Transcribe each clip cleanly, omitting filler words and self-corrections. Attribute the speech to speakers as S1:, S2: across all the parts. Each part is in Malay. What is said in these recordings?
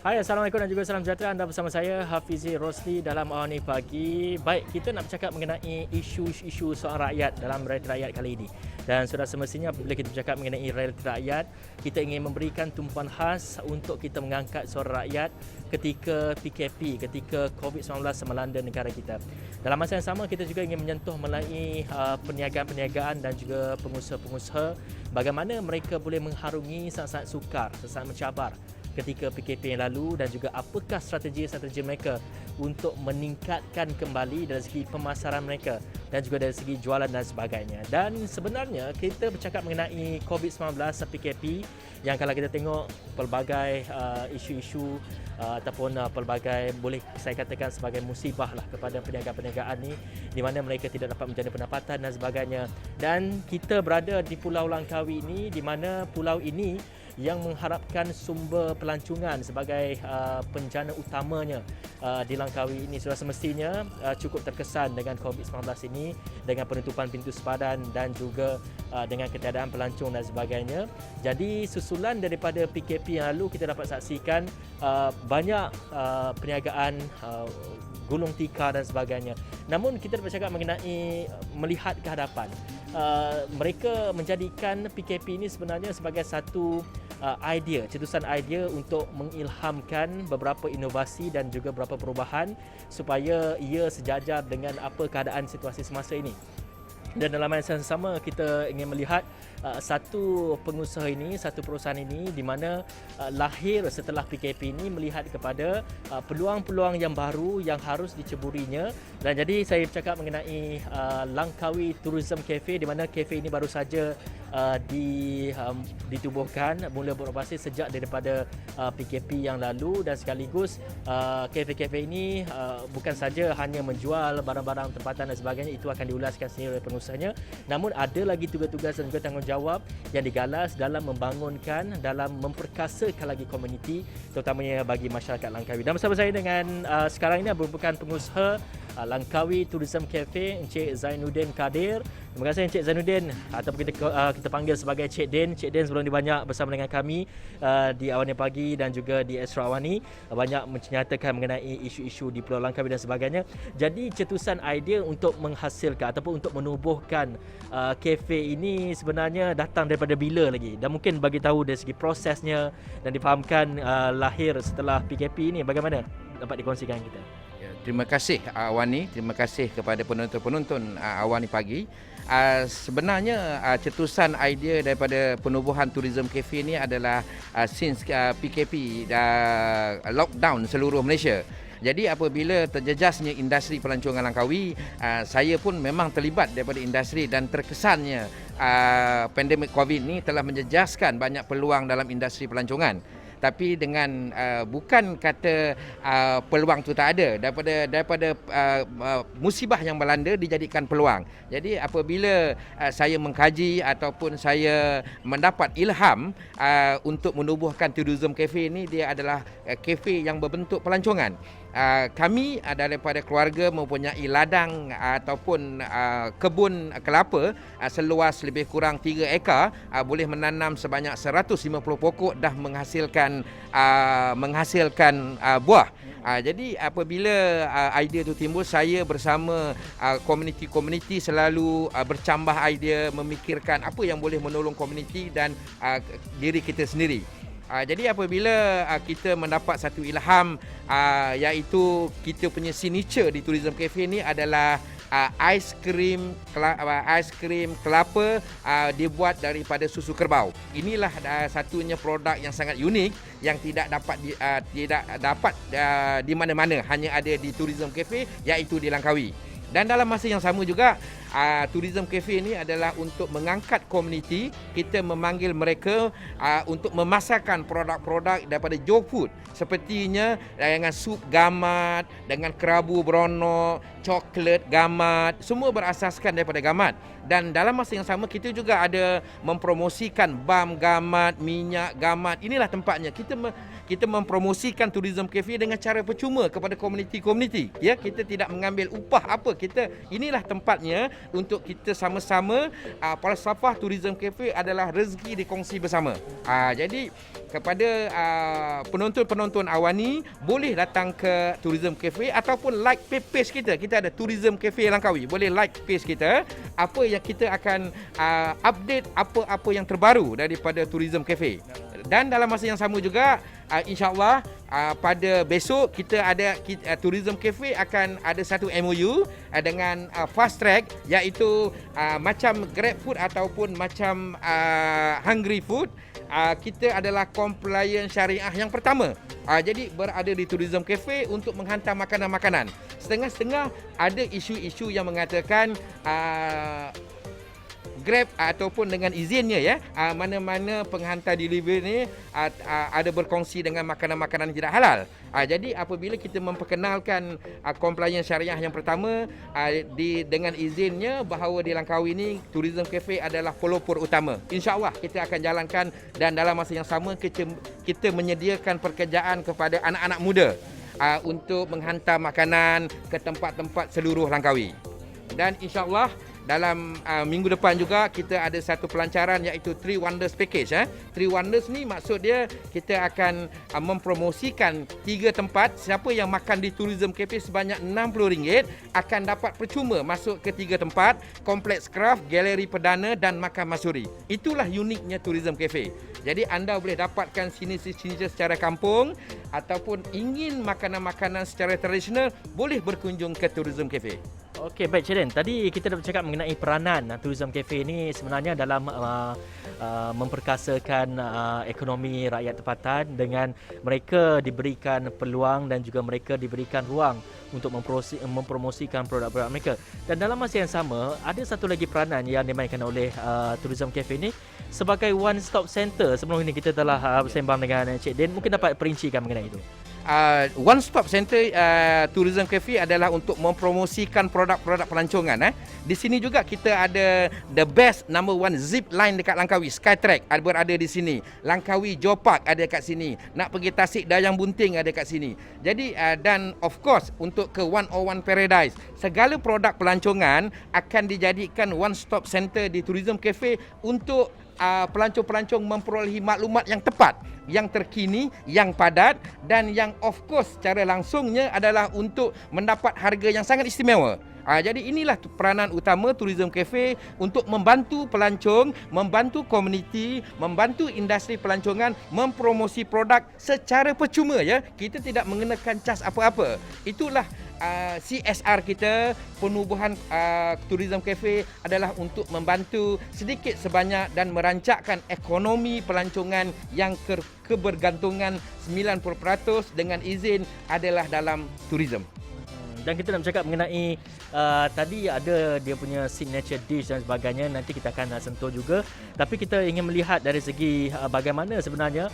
S1: Hai, Assalamualaikum dan juga salam sejahtera. Anda bersama saya, Hafizi Rosli dalam Awani Pagi. Baik, kita nak bercakap mengenai isu-isu soal rakyat dalam realiti rakyat kali ini. Dan sudah semestinya apabila kita bercakap mengenai realiti rakyat, kita ingin memberikan tumpuan khas untuk kita mengangkat suara rakyat ketika PKP, ketika COVID-19 melanda negara kita. Dalam masa yang sama, kita juga ingin menyentuh melalui perniagaan-perniagaan dan juga pengusaha-pengusaha bagaimana mereka boleh mengharungi saat-saat sukar, saat-saat mencabar ketika PKP yang lalu dan juga apakah strategi-strategi mereka untuk meningkatkan kembali dari segi pemasaran mereka dan juga dari segi jualan dan sebagainya. Dan sebenarnya kita bercakap mengenai COVID-19 PKP yang kalau kita tengok pelbagai isu-isu ataupun pelbagai boleh saya katakan sebagai musibah lah kepada perniagaan-perniagaan ni di mana mereka tidak dapat menjana pendapatan dan sebagainya. Dan kita berada di Pulau Langkawi ini di mana pulau ini yang mengharapkan sumber pelancongan sebagai penjana utamanya di Langkawi ini sudah semestinya cukup terkesan dengan COVID-19 ini, dengan penutupan pintu sepadan dan juga dengan ketiadaan pelancong dan sebagainya. Jadi susulan daripada PKP yang lalu kita dapat saksikan banyak perniagaan gulung tikar dan sebagainya. Namun kita dapat cakap mengenai melihat ke hadapan. Mereka menjadikan PKP ini sebenarnya sebagai satu idea, cetusan idea untuk mengilhamkan beberapa inovasi dan juga beberapa perubahan supaya ia sejajar dengan apa keadaan situasi semasa ini. Dan dalam masa yang sama kita ingin melihat satu pengusaha ini, satu perusahaan ini di mana lahir setelah PKP ini melihat kepada peluang-peluang yang baru yang harus diceburinya. Dan jadi saya bercakap mengenai Langkawi Tourism Cafe di mana kafe ini baru saja ditubuhkan, mula beroperasi sejak daripada PKP yang lalu dan sekaligus kafe-kafe ini bukan saja hanya menjual barang-barang tempatan dan sebagainya, itu akan diulaskan sendiri oleh pengusahanya, namun ada lagi tugas-tugas dan juga tanggungjawab yang digalas dalam membangunkan, dalam memperkasakan lagi komuniti terutamanya bagi masyarakat Langkawi. Dan bersama saya dengan sekarang ini merupakan pengusaha Langkawi Tourism Cafe, Encik Zainuddin Kadir. Terima kasih Encik Zainuddin ataupun kita panggil sebagai Cik Din. Cik Din sebelum ni banyak bersama dengan kami di Awani Pagi dan juga di Astro Awani, banyak menyatakan mengenai isu-isu di Pulau Langkawi dan sebagainya. Jadi cetusan idea untuk menghasilkan ataupun untuk menubuhkan kafe ini sebenarnya datang daripada bila lagi? Dan mungkin bagi tahu dari segi prosesnya dan difahamkan lahir setelah PKP ini bagaimana dapat dikongsikan kita?
S2: Terima kasih Awani, terima kasih kepada penonton-penonton Awani Pagi. Sebenarnya cetusan idea daripada penubuhan Tourism Cafe ini adalah since PKP lockdown seluruh Malaysia. Jadi apabila terjejasnya industri pelancongan Langkawi, saya pun memang terlibat daripada industri dan terkesannya pandemik COVID ni telah menjejaskan banyak peluang dalam industri pelancongan. Tapi dengan bukan kata peluang tu tak ada, daripada musibah yang melanda dijadikan peluang. Jadi apabila saya mengkaji ataupun saya mendapat ilham untuk menubuhkan Tourism Cafe ini, dia adalah kafe yang berbentuk pelancongan. Kami daripada keluarga mempunyai ladang ataupun kebun kelapa seluas lebih kurang 3 ekar, boleh menanam sebanyak 150 pokok, dah menghasilkan buah. Jadi apabila idea itu timbul, saya bersama komuniti-komuniti selalu bercambah idea, memikirkan apa yang boleh menolong komuniti dan diri kita sendiri. Jadi apabila kita mendapat satu ilham, iaitu kita punya signature di Tourism Cafe ni adalah aiskrim kelapa dibuat daripada susu kerbau. Inilah satunya produk yang sangat unik yang tidak dapat di mana-mana, hanya ada di Tourism Cafe, iaitu di Langkawi. Dan dalam masa yang sama juga, Tourism Cafe ini adalah untuk mengangkat komuniti. Kita memanggil mereka untuk memasarkan produk-produk daripada Joe Food, sepertinya dengan sup gamat, dengan kerabu beronok, coklat, gamat, semua berasaskan daripada gamat. Dan dalam masa yang sama kita juga ada mempromosikan bam gamat, minyak gamat. Inilah tempatnya. Kita mempromosikan tourism cafe dengan cara percuma kepada komuniti-komuniti. Ya, kita tidak mengambil upah apa. Inilah tempatnya untuk kita sama-sama falsafah tourism cafe adalah rezeki dikongsi bersama. Jadi kepada penonton-penonton Awani boleh datang ke tourism cafe ataupun like page kita. Kita ada tourism cafe Langkawi. Boleh like page kita. Apa yang kita akan update apa-apa yang terbaru daripada tourism cafe. Dan dalam masa yang sama juga insya-Allah pada besok kita ada tourism cafe akan ada satu MOU dengan fast track, iaitu macam Grab Food ataupun macam Hungry Food. Kita adalah compliant syariah yang pertama. Jadi berada di tourism cafe untuk menghantar makanan-makanan. Setengah-setengah ada isu-isu yang mengatakan Grab ataupun dengan izinnya mana-mana penghantar delivery ni ada berkongsi dengan makanan-makanan tidak halal. Jadi apabila kita memperkenalkan compliance syariah yang pertama dengan izinnya bahawa di Langkawi ni tourism cafe adalah pelopor utama. InsyaAllah kita akan jalankan, dan dalam masa yang sama kita menyediakan pekerjaan kepada anak-anak muda untuk menghantar makanan ke tempat-tempat seluruh Langkawi. Dan insyaAllah dalam minggu depan juga kita ada satu pelancaran, iaitu Three Wonders Package. Three Wonders ni maksud dia kita akan mempromosikan 3 tempat. Siapa yang makan di Tourism Cafe sebanyak RM60 akan dapat percuma masuk ke 3 tempat: Kompleks Craft, Galeri Perdana dan Makam Masuri. Itulah uniknya Tourism Cafe. Jadi anda boleh dapatkan signature secara kampung ataupun ingin makanan-makanan secara tradisional, boleh berkunjung ke Tourism Cafe.
S1: Okey, baik Cik Den. Tadi kita dah bercakap mengenai peranan tourism cafe ini sebenarnya dalam memperkasakan ekonomi rakyat tempatan dengan mereka diberikan peluang dan juga mereka diberikan ruang untuk mempromosikan produk-produk mereka. Dan dalam masa yang sama, ada satu lagi peranan yang dimainkan oleh tourism cafe ini sebagai one stop center. Sebelum ini kita telah bersembang dengan Cik Den, mungkin dapat perincikan mengenai itu.
S2: One Stop Center Tourism Cafe adalah untuk mempromosikan produk-produk pelancongan. Di sini juga kita ada the best number one zip line dekat Langkawi, Skytrack berada di sini. Langkawi Geopark ada dekat sini. Nak pergi Tasik Dayang Bunting ada dekat sini. Jadi dan of course untuk ke 101 Paradise, segala produk pelancongan akan dijadikan One Stop Center di Tourism Cafe untuk pelancong-pelancong memperolehi maklumat yang tepat, yang terkini, yang padat, dan yang of course secara langsungnya adalah untuk mendapat harga yang sangat istimewa. Jadi inilah peranan utama Tourism Cafe untuk membantu pelancong, membantu komuniti, membantu industri pelancongan mempromosi produk secara percuma. Kita tidak mengenakan cas apa-apa. Itulah CSR kita. Penubuhan Tourism Cafe adalah untuk membantu sedikit sebanyak dan merancakkan ekonomi pelancongan yang kebergantungan 90% dengan izin adalah dalam tourism.
S1: Dan kita nak bercakap mengenai tadi ada dia punya signature dish dan sebagainya, nanti kita akan sentuh juga. Tapi kita ingin melihat dari segi bagaimana sebenarnya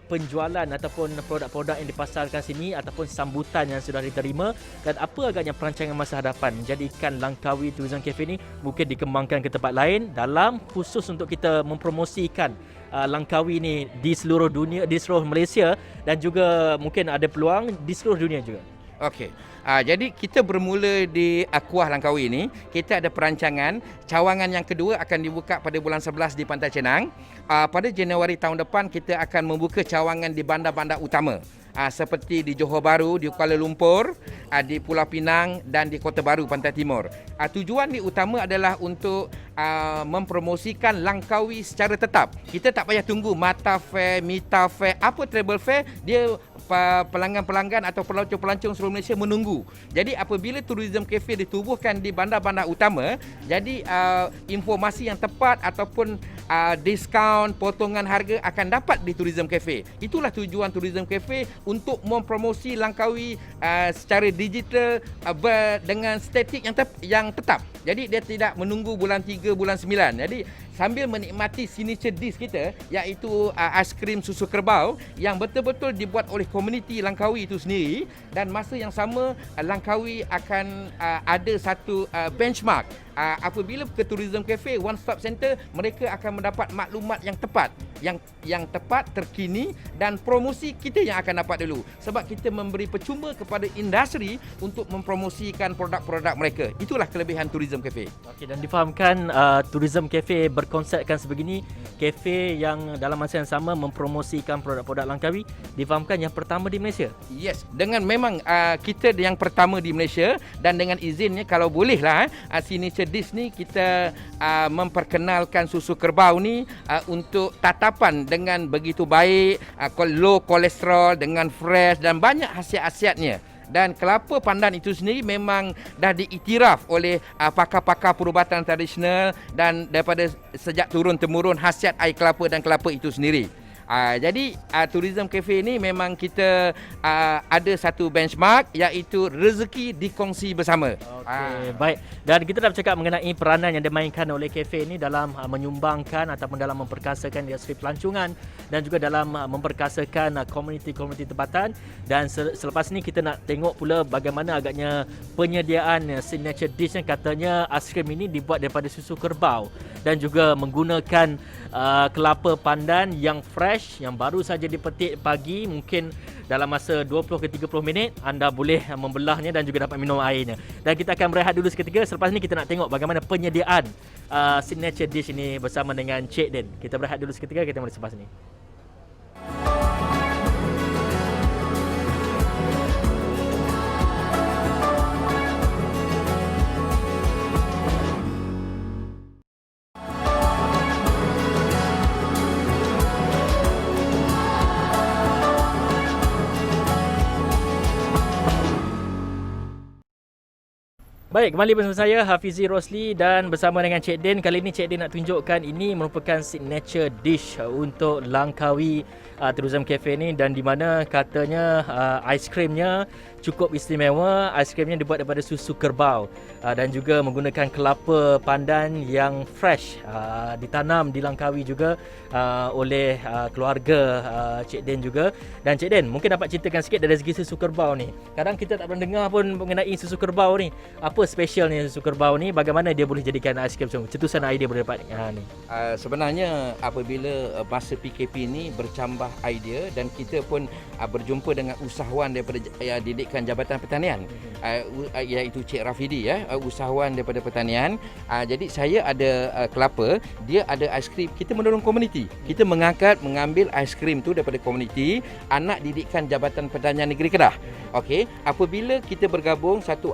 S1: penjualan ataupun produk-produk yang dipasarkan sini ataupun sambutan yang sudah diterima, dan apa agaknya perancangan masa hadapan menjadikan Langkawi Tourism Cafe ni mungkin dikembangkan ke tempat lain dalam khusus untuk kita mempromosikan Langkawi ni di seluruh dunia, di seluruh Malaysia, dan juga mungkin ada peluang di seluruh dunia juga.
S2: Okey. Jadi kita bermula di Kuah Langkawi ini. Kita ada perancangan cawangan yang kedua akan dibuka pada bulan 11 di Pantai Cenang. Pada Januari tahun depan kita akan membuka cawangan di bandar-bandar utama. Seperti di Johor Bahru, di Kuala Lumpur, di Pulau Pinang dan di Kota Baru, Pantai Timur. Tujuan di utama adalah untuk mempromosikan Langkawi secara tetap. Kita tak payah tunggu Mata Fair, Mita Fair, apa travel fair, dia pelanggan-pelanggan atau pelancong-pelancong seluruh Malaysia menunggu. Jadi apabila Tourism Cafe ditubuhkan di bandar-bandar utama, jadi informasi yang tepat ataupun diskaun, potongan harga akan dapat di Tourism Cafe. Itulah tujuan Tourism Cafe, untuk mempromosi Langkawi secara digital dengan statik yang tetap. Jadi dia tidak menunggu bulan 3, bulan 9. Jadi sambil menikmati signature dish kita, iaitu aiskrim susu kerbau yang betul-betul dibuat oleh komuniti Langkawi itu sendiri, dan masa yang sama Langkawi akan ada satu benchmark. Apabila ke Tourism Cafe One Stop Center, mereka akan mendapat maklumat yang tepat, yang tepat, terkini, dan promosi kita yang akan dapat dulu, sebab kita memberi percuma kepada industri untuk mempromosikan produk-produk mereka. Itulah kelebihan Tourism Cafe.
S1: Okey, dan difahamkan Tourism Cafe berkonsepkan sebegini, kafe yang dalam masa yang sama mempromosikan produk-produk Langkawi, difahamkan yang pertama di Malaysia.
S2: Yes, dengan memang kita yang pertama di Malaysia, dan dengan izinnya kalau bolehlah signature dish ni kita memperkenalkan susu kerbau ni untuk tatapan dengan begitu baik, low kolesterol, dengan fresh dan banyak khasiat-khasiatnya. Dan kelapa pandan itu sendiri memang dah diiktiraf oleh pakar-pakar perubatan tradisional, dan daripada sejak turun-temurun khasiat air kelapa dan kelapa itu sendiri. Jadi Tourism Cafe ni memang kita ada satu benchmark, iaitu rezeki dikongsi bersama.
S1: Okey, baik. Dan kita dah bercakap mengenai peranan yang dimainkan oleh kafe ini dalam menyumbangkan ataupun dalam memperkasakan industri pelancongan, dan juga dalam memperkasakan komuniti-komuniti tempatan. Dan selepas ni kita nak tengok pula bagaimana agaknya penyediaan signature dish yang katanya aiskrim ini dibuat daripada susu kerbau dan juga menggunakan kelapa pandan yang fresh, yang baru saja dipetik pagi. Mungkin dalam masa 20 ke 30 minit anda boleh membelahnya dan juga dapat minum airnya. Dan kita akan berehat dulu seketika. Selepas ni kita nak tengok bagaimana penyediaan signature dish ini bersama dengan Cik Den. Kita berehat dulu seketika, kita mula selepas ni. Baik, kembali bersama saya Hafizi Rosli dan bersama dengan Cik Den. Kali ini Cik Den nak tunjukkan ini merupakan signature dish untuk Langkawi Tourism Cafe ni, dan di mana katanya aiskrimnya cukup istimewa. Aiskrimnya dibuat daripada susu kerbau dan juga menggunakan kelapa pandan yang fresh, ditanam di Langkawi juga oleh keluarga Cik Den juga. Dan Cik Den, mungkin dapat ceritakan sikit dari segi susu kerbau ni. Kadang kita tak pernah dengar pun mengenai susu kerbau ni. Apa specialnya susu kerbau ni? Bagaimana dia boleh jadikan aiskrim semua? Cetusan idea boleh dapat ni.
S2: Sebenarnya apabila masa PKP ni bercambah idea, dan kita pun berjumpa dengan usahawan daripada didikan Jabatan Pertanian, iaitu Cik Rafidi, usahawan daripada pertanian. Jadi saya ada kelapa, dia ada aiskrim. Kita menolong komuniti. Kita mengambil aiskrim tu daripada komuniti, anak didikan Jabatan Pertanian Negeri Kedah. Okey, apabila kita bergabung satu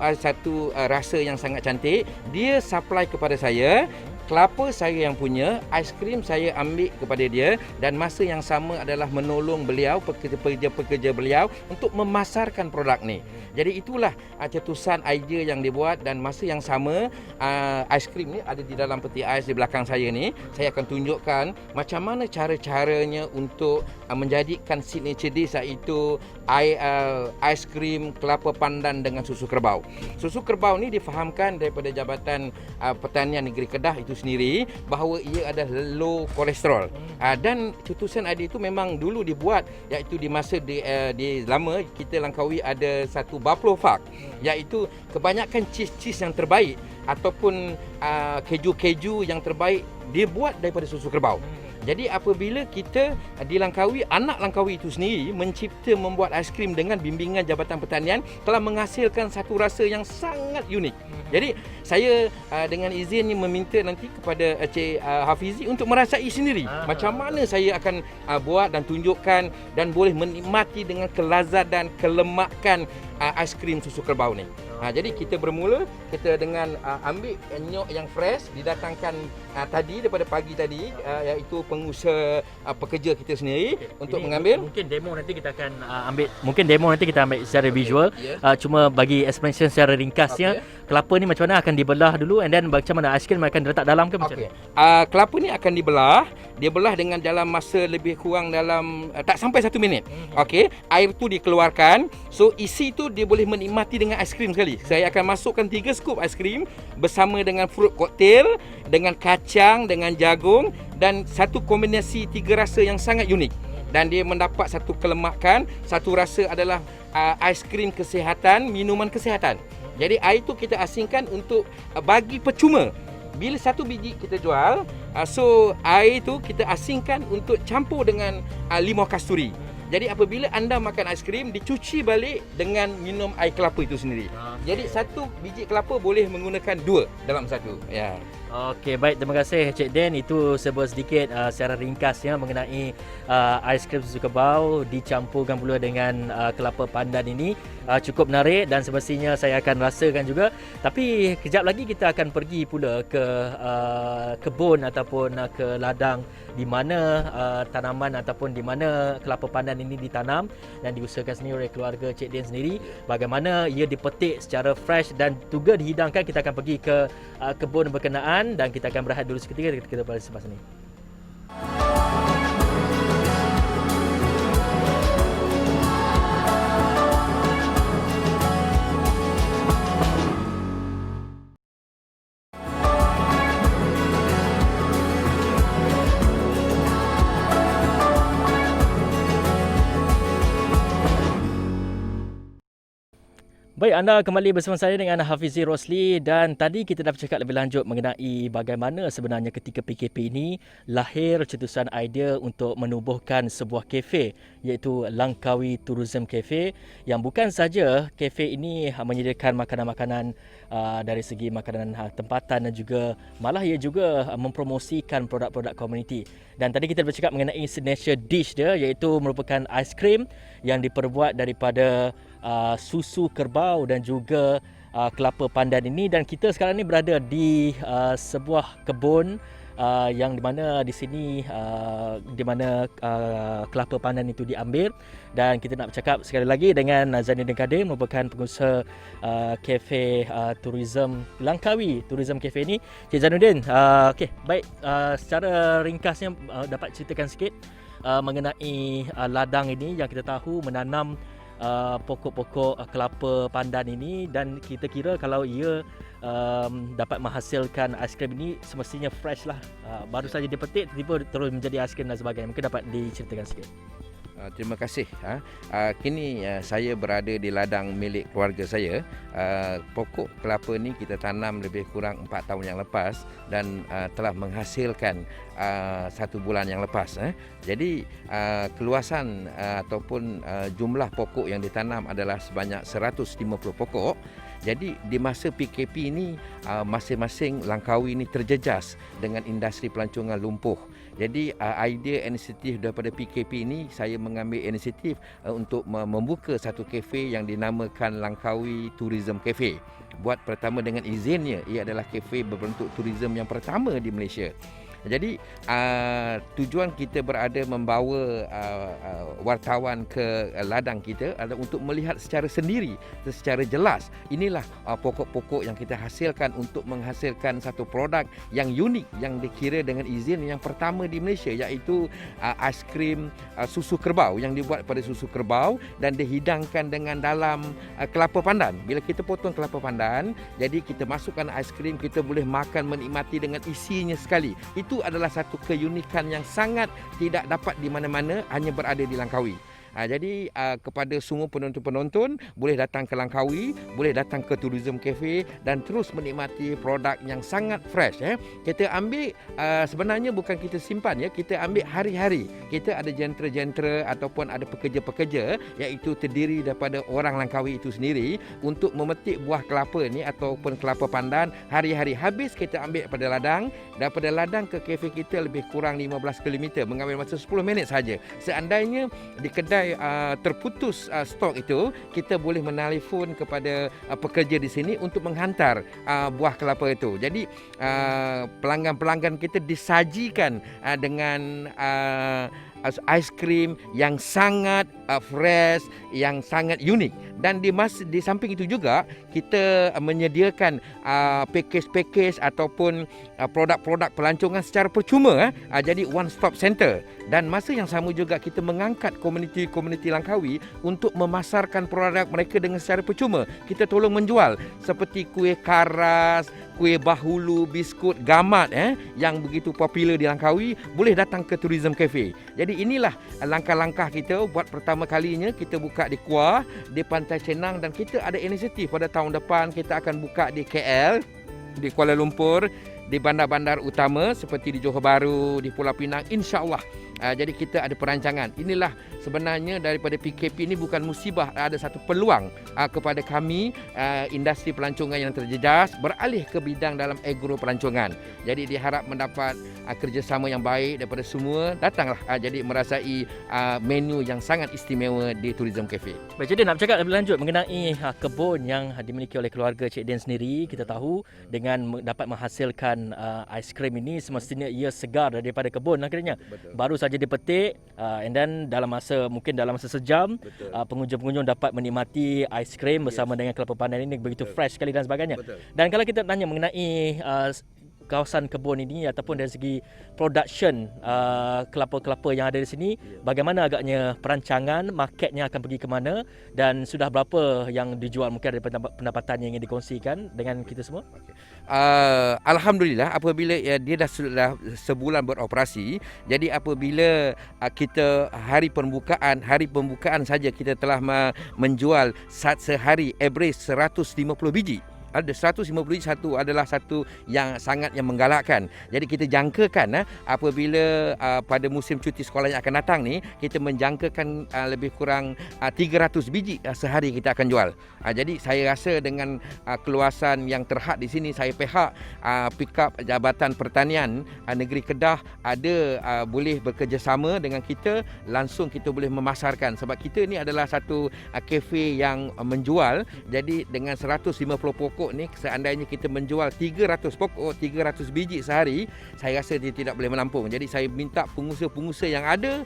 S2: rasa yang sangat cantik, dia supply kepada saya. Kelapa saya yang punya, aiskrim saya ambil kepada dia, dan masa yang sama adalah menolong beliau, pekerja-pekerja beliau untuk memasarkan produk ni. Jadi itulah cetusan idea yang dibuat, dan masa yang sama aiskrim ni ada di dalam peti ais di belakang saya ni. Saya akan tunjukkan macam mana cara-caranya untuk menjadikan signature dish, iaitu aiskrim kelapa pandan dengan susu kerbau. Susu kerbau ni difahamkan daripada Jabatan Pertanian Negeri Kedah itu sendiri bahawa ia adalah low kolesterol. Dan cetusan idea itu memang dulu dibuat, iaitu di masa di lama kita Langkawi ada satu buffalo fat, iaitu kebanyakan cheese yang terbaik ataupun keju-keju yang terbaik dibuat daripada susu kerbau. Jadi apabila kita di Langkawi, anak Langkawi itu sendiri mencipta membuat aiskrim dengan bimbingan Jabatan Pertanian, telah menghasilkan satu rasa yang sangat unik. Jadi saya dengan izinnya meminta nanti kepada Cik Hafizi untuk merasai sendiri macam mana saya akan buat dan tunjukkan, dan boleh menikmati dengan kelazat dan kelemakan aiskrim susu kerbau ni. Jadi kita bermula, kita dengan ambil nyok yang fresh didatangkan tadi daripada pagi tadi, iaitu pengusaha pekerja kita sendiri untuk mengambil.
S1: Mungkin demo nanti kita akan ambil, mungkin demo nanti kita ambil secara visual. Cuma bagi explanation secara ringkasnya, kelapa ni macam mana akan dibelah dulu, and then macam mana aiskrim akan diletak dalam ke macam
S2: Okey.
S1: mana?
S2: Kelapa ni akan dibelah. Dia belah dengan dalam masa lebih kurang dalam tak sampai 1 minit. Okey. Air tu dikeluarkan. So isi tu dia boleh menikmati dengan aiskrim sekali. Saya akan masukkan 3 scoop aiskrim bersama dengan fruit cocktail, dengan kacang, dengan jagung, dan satu kombinasi 3 rasa yang sangat unik. Dan dia mendapat satu kelemakan. Satu rasa adalah aiskrim kesihatan, minuman kesihatan. Jadi air tu kita asingkan untuk bagi percuma. Bila satu biji kita jual, so air tu kita asingkan untuk campur dengan limau kasturi. Jadi apabila anda makan aiskrim, dicuci balik dengan minum air kelapa itu sendiri. Jadi satu biji kelapa boleh menggunakan 2 dalam satu. Ya.
S1: Okey, baik, terima kasih Cik Den. Itu sebuah sedikit secara ringkasnya mengenai aiskrim susu kerbau dicampurkan pula dengan kelapa pandan ini. Cukup menarik dan semestinya saya akan rasakan juga. Tapi kejap lagi kita akan pergi pula ke kebun ataupun ke ladang di mana tanaman ataupun di mana kelapa pandan ini ditanam dan diusahakan sendiri oleh keluarga Cik Den sendiri. Bagaimana ia dipetik secara fresh dan juga dihidangkan. Kita akan pergi ke kebun berkenaan dan kita akan berehat dulu seketika. Kita balik selepas ini. Baik, anda kembali bersama saya dengan Hafizi Rosli, dan tadi kita dah bercakap lebih lanjut mengenai bagaimana sebenarnya ketika PKP ini lahir cetusan idea untuk menubuhkan sebuah kafe, iaitu Langkawi Tourism Cafe, yang bukan saja kafe ini menyediakan makanan-makanan dari segi makanan tempatan dan juga malah ia juga mempromosikan produk-produk komuniti. Dan tadi kita bercakap mengenai signature dish dia, iaitu merupakan aiskrim yang diperbuat daripada susu kerbau dan juga kelapa pandan ini. Dan kita sekarang ni berada di sebuah kebun yang di mana di sini di mana kelapa pandan itu diambil. Dan kita nak bercakap sekali lagi dengan Zainuddin Kadir, merupakan pengusaha kafe tourism Langkawi Tourism Cafe ini. Cik Zainuddin, okey, baik, secara ringkasnya dapat ceritakan sikit mengenai ladang ini yang kita tahu menanam pokok-pokok kelapa pandan ini, dan kita kira kalau ia dapat menghasilkan aiskrim ini semestinya fresh lah, baru saja dipetik tiba-tiba terus menjadi aiskrim dan sebagainya. Mungkin dapat diceritakan sikit.
S2: Terima kasih. Kini saya berada di ladang milik keluarga saya. Pokok kelapa ni kita tanam lebih kurang 4 tahun yang lepas dan telah menghasilkan 1 bulan yang lepas. Jadi keluasan ataupun jumlah pokok yang ditanam adalah sebanyak 150 pokok. Jadi di masa PKP ini masing-masing Langkawi ini terjejas dengan industri pelancongan lumpuh. Jadi idea inisiatif daripada PKP ini, saya mengambil inisiatif untuk membuka satu kafe yang dinamakan Langkawi Tourism Cafe. Buat pertama dengan izinnya, ia adalah kafe berbentuk tourism yang pertama di Malaysia. Jadi tujuan kita berada membawa wartawan ke ladang kita adalah untuk melihat secara sendiri, secara jelas. Inilah pokok-pokok yang kita hasilkan untuk menghasilkan satu produk yang unik, yang dikira dengan izin yang pertama di Malaysia, iaitu aiskrim susu kerbau yang dibuat pada susu kerbau dan dihidangkan dengan dalam kelapa pandan. Bila kita potong kelapa pandan, jadi kita masukkan aiskrim, kita boleh makan menikmati dengan isinya sekali. Itu adalah satu keunikan yang sangat tidak dapat di mana-mana, hanya berada di Langkawi. Jadi kepada semua penonton-penonton, boleh datang ke Langkawi, boleh datang ke Tourism Cafe dan terus menikmati produk yang sangat fresh. Kita ambil sebenarnya bukan kita simpan, kita ambil hari-hari. Kita ada jentera-jentera ataupun ada pekerja-pekerja, iaitu terdiri daripada orang Langkawi itu sendiri, untuk memetik buah kelapa ni ataupun kelapa pandan hari-hari. Habis kita ambil daripada ladang ke kafe kita lebih kurang 15 km, mengambil masa 10 minit saja. Seandainya di kedai terputus stok itu, kita boleh menelefon kepada pekerja di sini untuk menghantar buah kelapa itu. Jadi pelanggan-pelanggan kita disajikan dengan aiskrim yang sangat fresh, yang sangat unik. Dan di samping itu juga kita menyediakan package-package ataupun produk-produk pelancongan secara percuma. Jadi one stop center. Dan masa yang sama juga kita mengangkat komuniti-komuniti Langkawi untuk memasarkan produk mereka dengan secara percuma. Kita tolong menjual seperti kuih karas, kuih bahulu, biskut, gamat yang begitu popular di Langkawi, boleh datang ke Tourism Cafe. Jadi inilah langkah-langkah kita buat pertama kalinya kita buka di Kuah, di Pantai Cenang, dan kita ada inisiatif pada tahun depan kita akan buka di KL, di Kuala Lumpur, di bandar-bandar utama seperti di Johor Bahru, di Pulau Pinang, insya-Allah. Jadi kita ada perancangan. Inilah sebenarnya daripada PKP ini bukan musibah, ada satu peluang kepada kami industri pelancongan yang terjejas beralih ke bidang dalam agro pelancongan. Jadi diharap mendapat kerjasama yang baik daripada semua. Datanglah jadi merasai menu yang sangat istimewa di Tourism Cafe.
S1: Baik, jadi nak bercakap lebih lanjut mengenai kebun yang dimiliki oleh keluarga Cik Den sendiri. Kita tahu dengan dapat menghasilkan aiskrim ini semestinya ia segar daripada kebun akhirnya.
S2: Betul.
S1: Baru saja dipetik and then dalam masa sejam pengunjung-pengunjung dapat menikmati aiskrim bersama dengan kelapa pandan ini begitu fresh sekali dan sebagainya.
S2: Betul.
S1: Dan kalau kita tanya mengenai kawasan kebun ini ataupun dari segi production kelapa-kelapa yang ada di sini, bagaimana agaknya perancangan, marketnya akan pergi ke mana dan sudah berapa yang dijual, mungkin ada pendapatan yang ingin dikongsikan dengan kita semua?
S2: Alhamdulillah apabila dia dah sebulan beroperasi, jadi apabila kita hari pembukaan saja kita telah menjual sehari average 150 biji. Ada 150 biji, satu adalah satu yang sangat menggalakkan. Jadi kita jangkakan apabila pada musim cuti sekolah yang akan datang ni, kita menjangkakan lebih kurang 300 biji sehari kita akan jual. Jadi saya rasa dengan keluasan yang terhad di sini, saya pihak pick up Jabatan Pertanian Negeri Kedah ada boleh bekerjasama dengan kita, langsung kita boleh memasarkan sebab kita ni adalah satu kafe yang menjual. Jadi dengan 150 pokok ni, seandainya kita menjual 300 pokok, 300 biji sehari, saya rasa dia tidak boleh menampung. Jadi saya minta pengusaha-pengusaha yang ada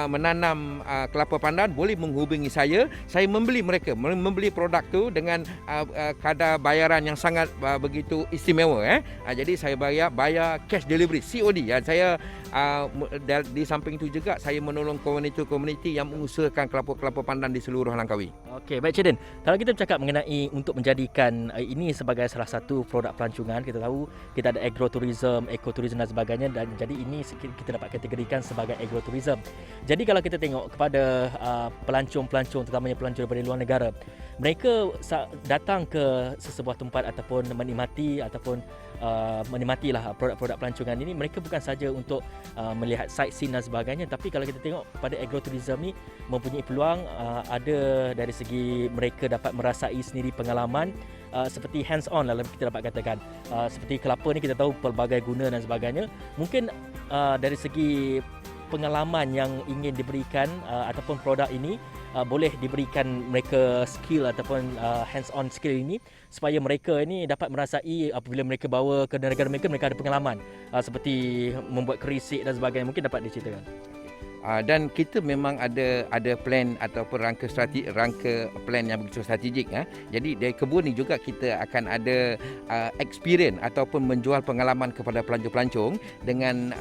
S2: menanam kelapa pandan boleh menghubungi saya membeli membeli produk tu dengan kadar bayaran yang sangat begitu istimewa. Jadi saya bayar cash delivery, COD. Saya di samping itu juga saya menolong komuniti-komuniti yang mengusahakan kelapa-kelapa pandan di seluruh Langkawi.
S1: Okey, baik Cik Den. Kalau kita bercakap mengenai untuk menjadikan ini sebagai salah satu produk pelancongan, kita tahu kita ada agrotourism, ekoturism dan sebagainya, dan jadi ini kita dapat kategorikan sebagai agrotourism. Jadi kalau kita tengok kepada pelancong-pelancong, terutamanya pelancong daripada luar negara, mereka datang ke sesebuah tempat ataupun menikmatilah produk-produk pelancongan ini, mereka bukan saja untuk melihat sightseeing dan sebagainya, tapi kalau kita tengok pada agrotourism ni mempunyai peluang ada dari segi mereka dapat merasai sendiri pengalaman seperti hands on lah kita dapat katakan. Seperti kelapa ni kita tahu pelbagai guna dan sebagainya. Mungkin dari segi pengalaman yang ingin diberikan ataupun produk ini boleh diberikan mereka skill ataupun hands on skill ini supaya mereka ini dapat merasai apabila mereka bawa ke negara mereka ada pengalaman seperti membuat kerisik dan sebagainya. Mungkin dapat diceritakan.
S2: Dan kita memang ada plan ataupun rangka plan yang begitu strategik. Jadi dari kebun ni juga kita akan ada experience ataupun menjual pengalaman kepada pelancong-pelancong dengan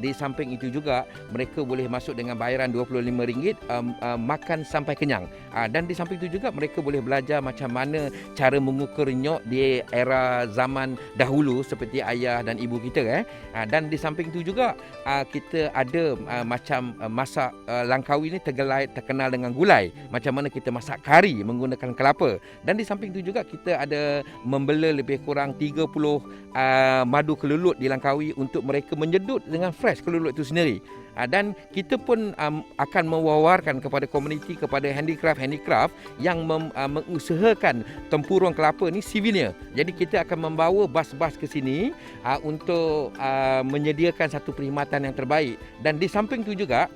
S2: di samping itu juga mereka boleh masuk dengan bayaran RM25 makan sampai kenyang. Dan di samping itu juga mereka boleh belajar macam mana cara mengukur nyok di era zaman dahulu seperti ayah dan ibu kita. Dan di samping itu juga kita ada macam masak Langkawi ni terkenal dengan gulai. Macam mana kita masak kari menggunakan kelapa. Dan di samping itu juga kita ada membela lebih kurang 30 madu kelulut di Langkawi untuk mereka menjedut dengan fresh kelulut itu sendiri. Dan kita pun akan mewawarkan kepada komuniti, kepada handicraft yang mengusahakan tempurung kelapa ni souvenir. Jadi kita akan membawa bas-bas ke sini untuk menyediakan satu perkhidmatan yang terbaik. Dan di samping itu juga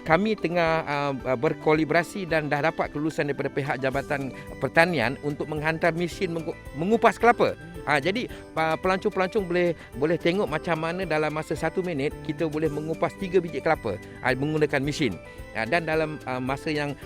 S2: kami tengah berkolaborasi dan dah dapat kelulusan daripada pihak Jabatan Pertanian untuk menghantar mesin mengupas kelapa. Jadi pelancong-pelancong boleh tengok macam mana dalam masa 1 minit kita boleh mengupas 3 biji kelapa menggunakan mesin. Dan dalam masa yang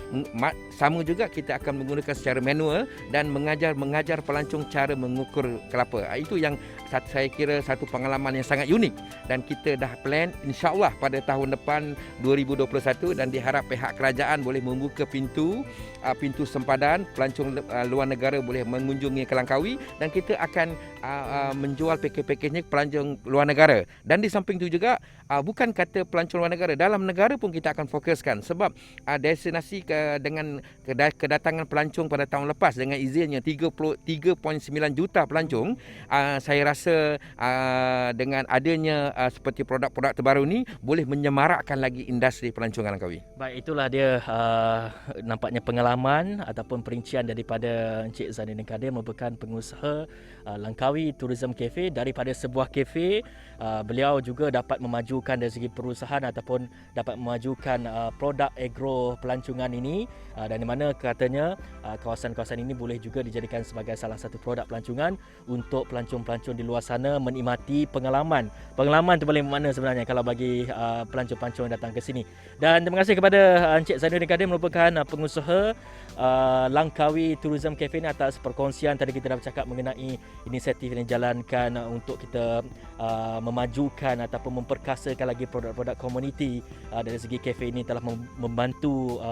S2: sama juga kita akan menggunakan secara manual dan mengajar pelancong cara mengukur kelapa. Itu yang saya kira satu pengalaman yang sangat unik dan kita dah plan insya-Allah pada tahun depan 2021 dan diharap pihak kerajaan boleh membuka pintu sempadan, pelancong luar negara boleh mengunjungi ke Langkawi dan kita akan menjual pakej-pakejnya ke pelancong luar negara. Dan di samping itu juga bukan kata pelancong luar negara, dalam negara pun kita akan fokuskan sebab destinasi dengan kedatangan pelancong pada tahun lepas dengan izinnya 3.9 juta pelancong, saya rasa dengan adanya seperti produk-produk terbaru ni boleh menyemarakkan lagi industri pelancongan Langkawi.
S1: Baik, itulah dia nampaknya pengalaman ataupun perincian daripada Encik Zainuddin Kadir merupakan pengusaha Langkawi Tourism Cafe. Daripada sebuah kafe, beliau juga dapat memajukan dari segi perusahaan ataupun dapat memajukan produk agro pelancongan ini, dan di mana katanya kawasan-kawasan ini boleh juga dijadikan sebagai salah satu produk pelancongan untuk pelancong-pelancong di luar sana menikmati pengalaman. Pengalaman tu boleh mana sebenarnya kalau bagi pelancong-pelancong yang datang ke sini. Dan terima kasih kepada Encik Zainuddin Kadir merupakan pengusaha Langkawi Tourism Cafe ini atas perkongsian. Tadi kita dah bercakap mengenai inisiatif yang dijalankan untuk kita memajukan ataupun memperkasakan lagi produk-produk komuniti. Dari segi kafe ini telah membantu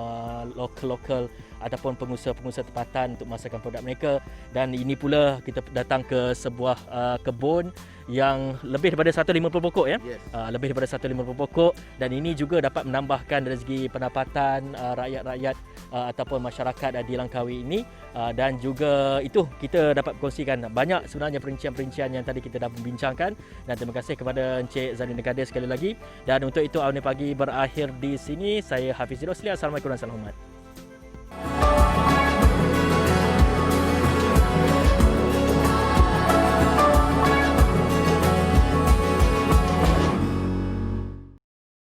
S1: lokal ataupun pengusaha-pengusaha tempatan untuk memasarkan produk mereka. Dan ini pula kita datang ke sebuah kebun yang lebih daripada 150 pokok ya.
S2: Yes.
S1: Lebih daripada 150 pokok, dan ini juga dapat menambahkan dari segi pendapatan rakyat-rakyat ataupun masyarakat di Langkawi ini, dan juga itu kita dapat kongsikan banyak sebenarnya perincian-perincian yang tadi kita dah membincangkan. Dan terima kasih kepada Encik Zainuddin Kadir sekali lagi. Dan untuk itu Awani Pagi berakhir di sini. Saya Hafiz Rosli. Assalamualaikum warahmatullahi wabarakatuh.